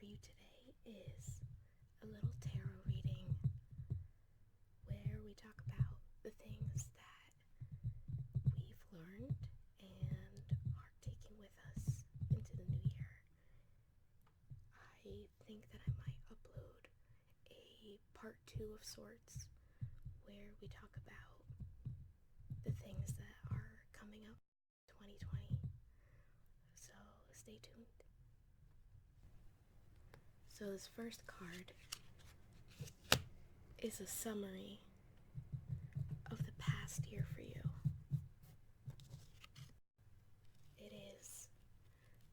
you today is a little tarot reading where we talk about the things that we've learned and are taking with us into the new year. I think that I might upload a part 2 of sorts where we talk about the things that are coming up in 2020. So stay tuned. So this first card is a summary of the past year for you. It is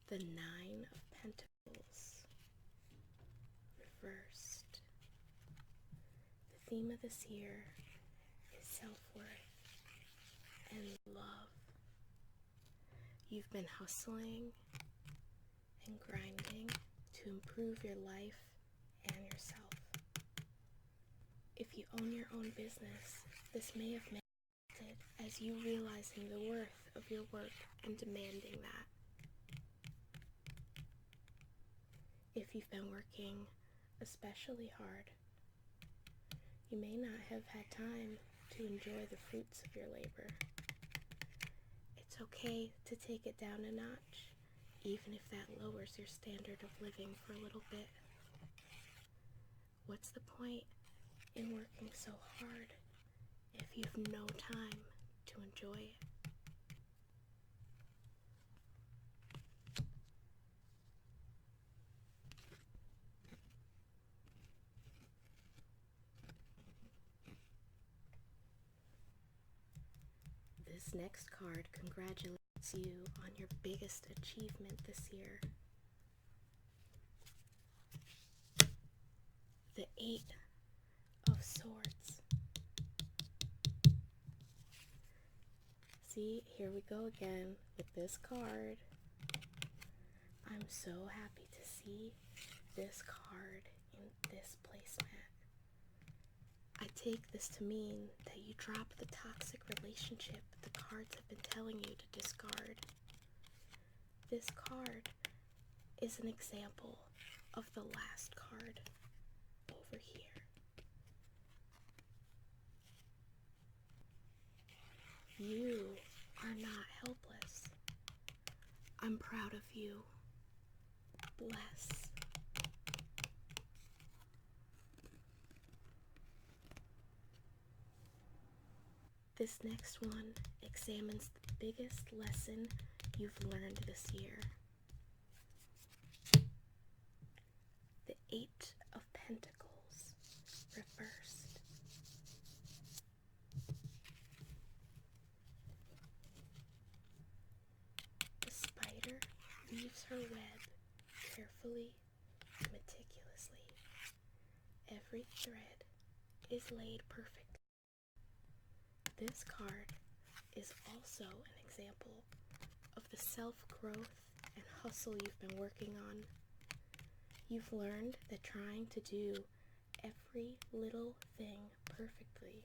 the 9 of Pentacles reversed. The theme of this year is self-worth and love. You've been hustling and grinding to improve your life and yourself. If you own your own business, this may have manifested as you realizing the worth of your work and demanding that. If you've been working especially hard, you may not have had time to enjoy the fruits of your labor. It's okay to take it down a notch, even if that lowers your standard of living for a little bit. What's the point in working so hard if you've no time to enjoy it? This next card congratulates you on your biggest achievement this year. The 8 of Swords. See, here we go again with this card. I'm so happy to see this card in this placement. I take this to mean that you drop the toxic relationship the cards have been telling you to discard. This card is an example of the last card over here. You are not helpless. I'm proud of you. Bless. This next one examines the biggest lesson you've learned this year. The 8 of Pentacles reversed. The spider weaves her web carefully and meticulously. Every thread is laid perfectly. This card is also an example of the self-growth and hustle you've been working on. You've learned that trying to do every little thing perfectly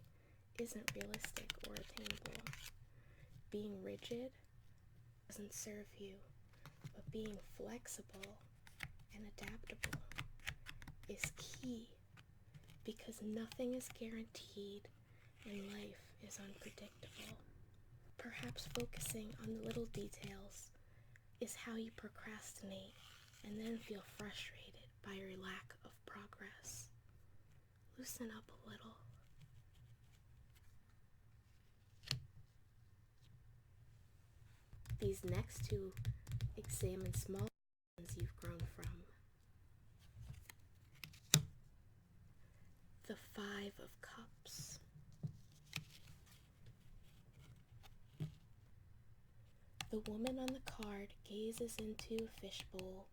isn't realistic or attainable. Being rigid doesn't serve you, but being flexible and adaptable is key, because nothing is guaranteed and life is unpredictable. Perhaps focusing on the little details is how you procrastinate and then feel frustrated by your lack of progress. Loosen up a little. These next two examine small lessons you've grown from. The 5 of Cups. The woman on the card gazes into a fishbowl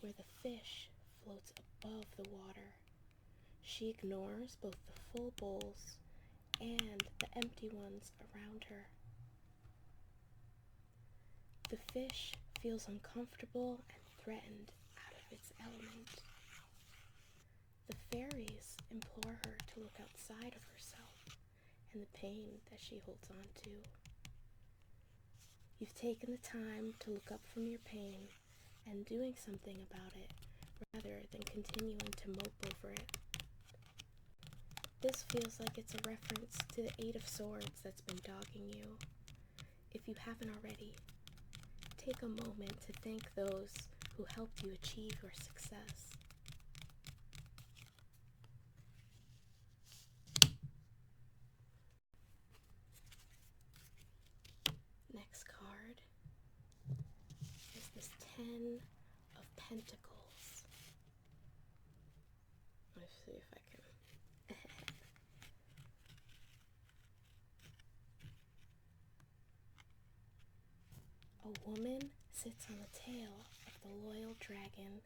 where the fish floats above the water. She ignores both the full bowls and the empty ones around her. The fish feels uncomfortable and threatened out of its element. The fairies implore her to look outside of herself and the pain that she holds on to. You've taken the time to look up from your pain, and doing something about it rather than continuing to mope over it. This feels like it's a reference to the Eight of Swords that's been dogging you. If you haven't already, take a moment to thank those who helped you achieve your success. Next card is this Ten of Pentacles. Let's see if I can. A woman sits on the tail of the loyal dragon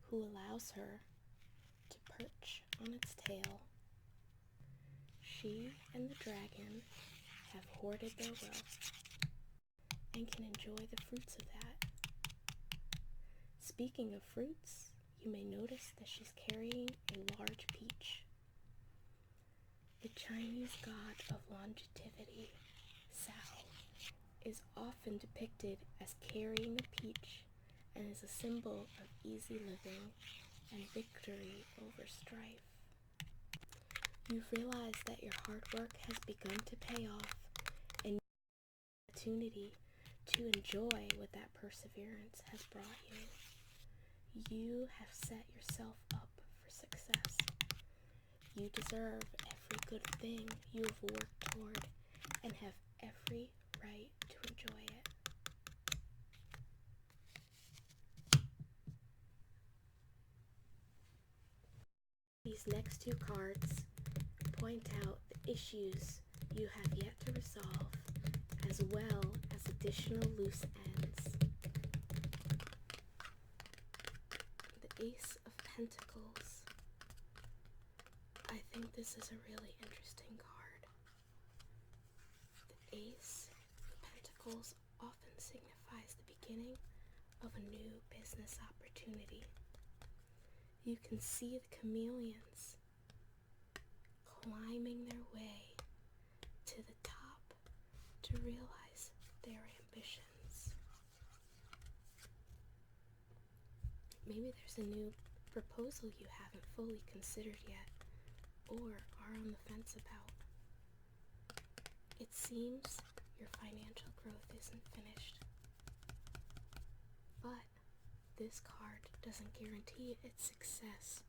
who allows her to perch on its tail. She and the dragon have hoarded their wealth and can enjoy the fruits of that. Speaking of fruits, you may notice that she's carrying a large peach. The Chinese god of longevity, Sao, is often depicted as carrying a peach and is a symbol of easy living and victory over strife. You've realized that your hard work has begun to pay off and the opportunity to enjoy what that perseverance has brought you. You have set yourself up for success. You deserve every good thing you have worked toward and have every right to enjoy it. These next two cards point out the issues you have yet to resolve, as well as additional loose ends. The Ace of Pentacles. I think this is a really interesting card. The Ace of Pentacles often signifies the beginning of a new business opportunity. You can see the chameleons climbing their way to the top to realize their ambitions. Maybe there's a new proposal you haven't fully considered yet or are on the fence about. It seems your financial growth isn't finished, but this card doesn't guarantee its success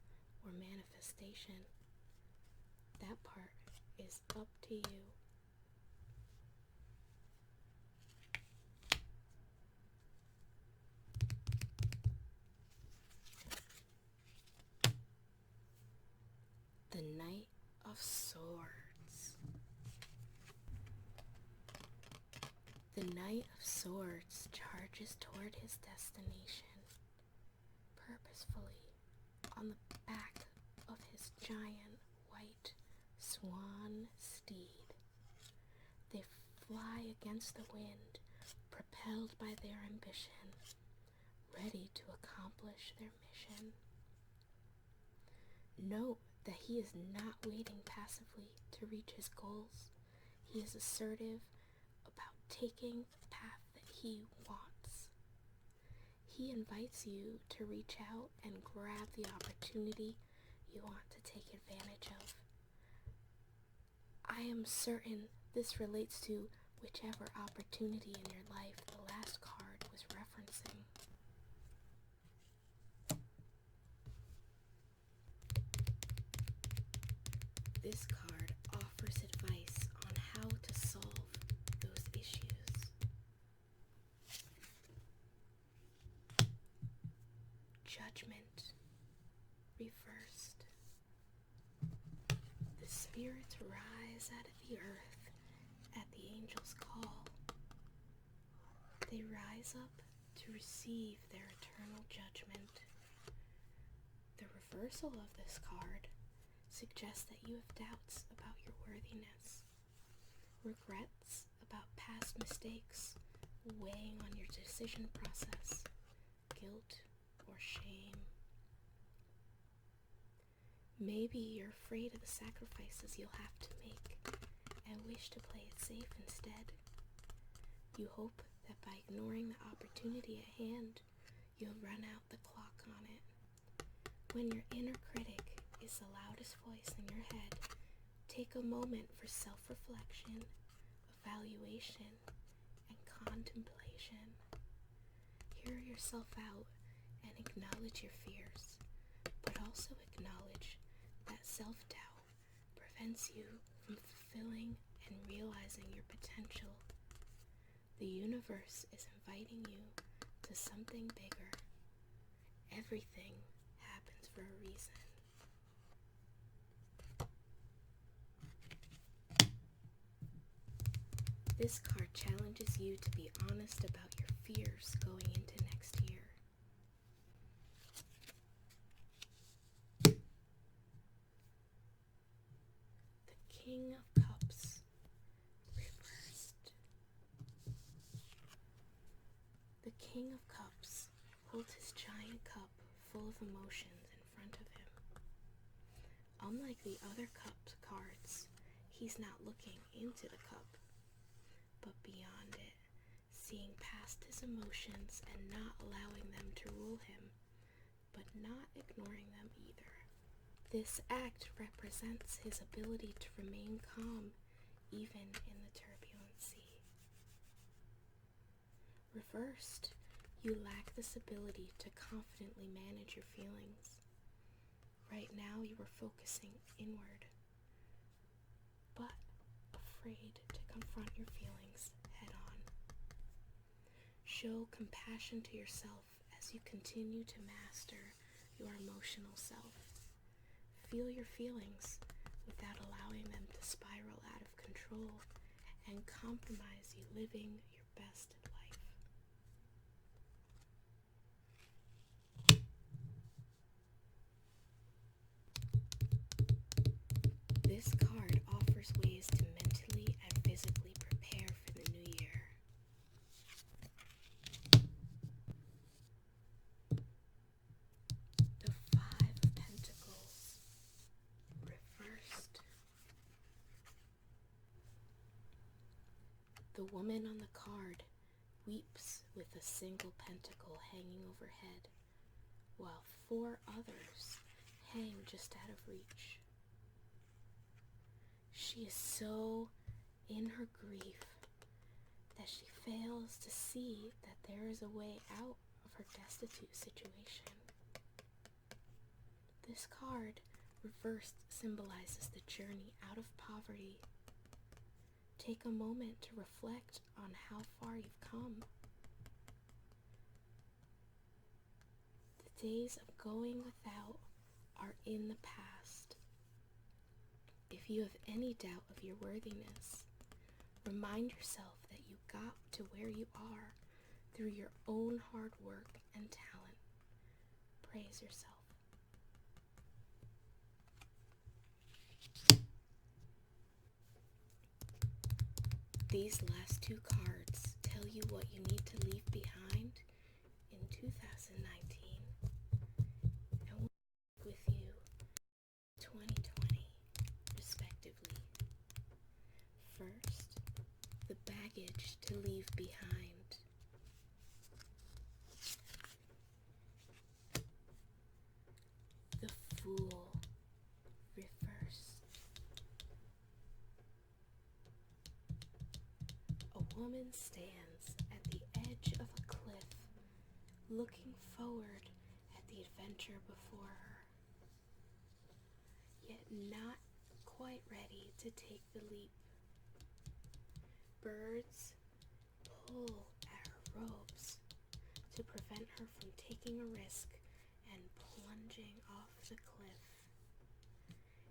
or manifestation. That part is up to you. The Knight of Swords. The Knight of Swords charges toward his destination, purposefully on the back of his giant white swan steed. They fly against the wind, propelled by their ambition, ready to accomplish their mission. Note that he is not waiting passively to reach his goals. He is assertive about taking the path that he wants. He invites you to reach out and grab the opportunity you want to take advantage of. I am certain this relates to whichever opportunity in your life the last card was referencing. This card offers advice on how to solve those issues. Judgment reversed. The spirits rise out of the earth at the angel's call. They rise up to receive their eternal judgment. The reversal of this card suggests that you have doubts about your worthiness, regrets about past mistakes weighing on your decision process, guilt or shame. Maybe you're afraid of the sacrifices you'll have to make and wish to play it safe instead. You hope that by ignoring the opportunity at hand, you'll run out the clock on it. When your inner critic is the loudest voice in your head, take a moment for self-reflection, evaluation, and contemplation. Hear yourself out and acknowledge your fears, but also acknowledge that self-doubt prevents you from fulfilling and realizing your potential. The universe is inviting you to something bigger. Everything happens for a reason. This card challenges you to be honest about your fears going into next year. The King of Cups, reversed. The King of Cups holds his giant cup full of emotions in front of him. Unlike the other cup cards, he's not looking into the cup, but beyond it, seeing past his emotions and not allowing them to rule him, but not ignoring them either. This act represents his ability to remain calm even in the turbulent sea. Reversed, you lack this ability to confidently manage your feelings. Right now you are focusing inward, but afraid to confront your feelings head on. Show compassion to yourself as you continue to master your emotional self. Feel your feelings without allowing them to spiral out of control and compromise you living your best life. This card offers ways to mentally and physically prepare for the new year. The Five of Pentacles, reversed. The woman on the card weeps with a single pentacle hanging overhead, while 4 others hang just out of reach. She is so in her grief that she fails to see that there is a way out of her destitute situation. This card, reversed, symbolizes the journey out of poverty. Take a moment to reflect on how far you've come. The days of going without are in the past. If you have any doubt of your worthiness, remind yourself that you got to where you are through your own hard work and talent. Praise yourself. These last 2 cards tell you what you need to leave behind in 2019 and will work with you 2020, respectively. First, the baggage to leave behind. The Fool, reversed. A woman stands at the edge of a cliff, looking forward at the adventure before her, yet not quite ready to take the leap. Birds pull at her robes to prevent her from taking a risk and plunging off the cliff.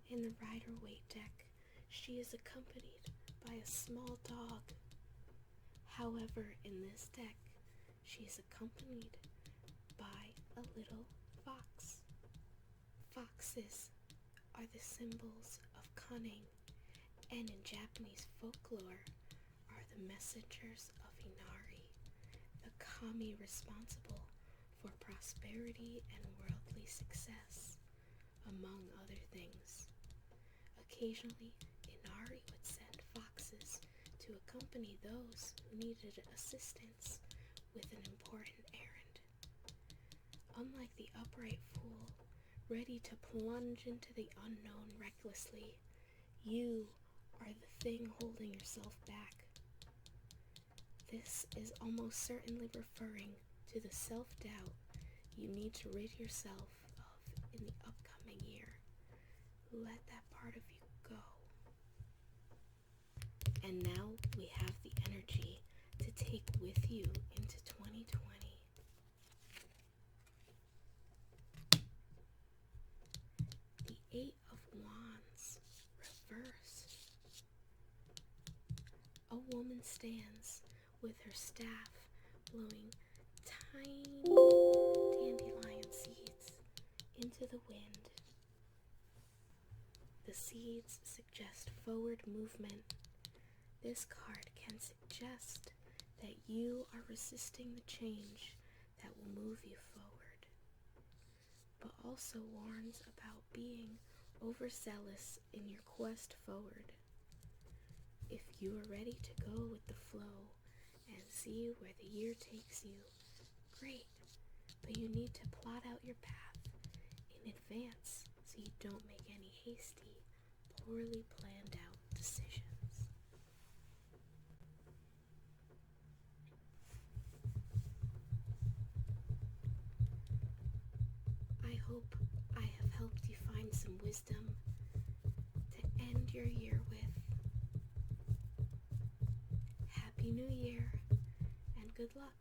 In the Rider-Waite deck, she is accompanied by a small dog. However, in this deck, she is accompanied by a little fox. Foxes are the symbols of cunning, and in Japanese folklore are the messengers of Inari, the kami responsible for prosperity and worldly success, among other things. Occasionally, Inari would send foxes to accompany those who needed assistance with an important errand. Unlike the upright fool, ready to plunge into the unknown recklessly. You are the thing holding yourself back. This is almost certainly referring to the self-doubt you need to rid yourself of in the upcoming year. Let that part of you go. And now we have the energy to take with you into 2020. The Eight of Wands, reversed. A woman stands with her staff blowing tiny dandelion seeds into the wind. The seeds suggest forward movement. This card can suggest that you are resisting the change that will move you forward, but also warns about being overzealous in your quest forward. If you are ready to go with the flow and see where the year takes you, great, but you need to plot out your path in advance so you don't make any hasty, poorly planned out decisions. I hope I have helped you find some wisdom to end your year with. Happy New Year and good luck.